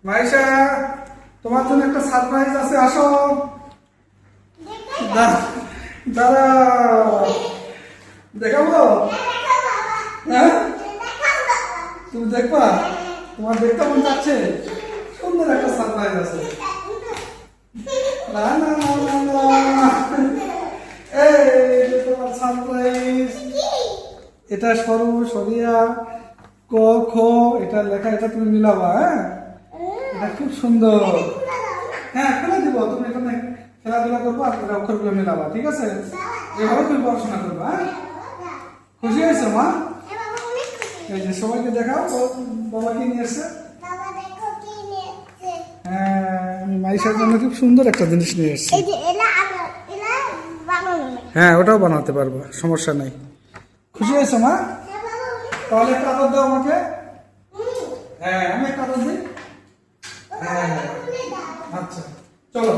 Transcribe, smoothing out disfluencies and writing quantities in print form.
মাইশা, তোমার জন্য একটা সারপ্রাইজ আছে, আসো। দাদা দেখাবো? হ্যাঁ, তুমি দেখবা? তোমার দেখতে মন চাচ্ছে? সুন্দর একটা সারপ্রাইজ আছে। না না না না না, এই যে তোমার সারপ্রাইজ। এটা সরু সরিয়া ক খ, এটা লেখা, এটা তুমি মিলাবা। হ্যাঁ, এটা খুব সুন্দর। হ্যাঁ, খুলে দিব। তুমি এখানে খেলাধুলা করবো আর এটা অক্ষরগুলো মেলাবা, ঠিক আছে? এভাবে তুমি পড়াশোনা করবা। হ্যাঁ, খুশি হয়েছে মা? এই যে সবাইকে দেখাও বাবা কি নিয়ে এসছে। হ্যাঁ, আমি মাইশার জন্য খুব সুন্দর একটা জিনিস নিয়ে এসেছি। হ্যাঁ, ওটাও বানাতে পারবো, সমস্যা নেই। খুশি হয়েছে মা? তাহলে একটা আদর দাও আমাকে। হ্যাঁ, আমি একটা আদর দিই। হ্যাঁ, আচ্ছা, চলো।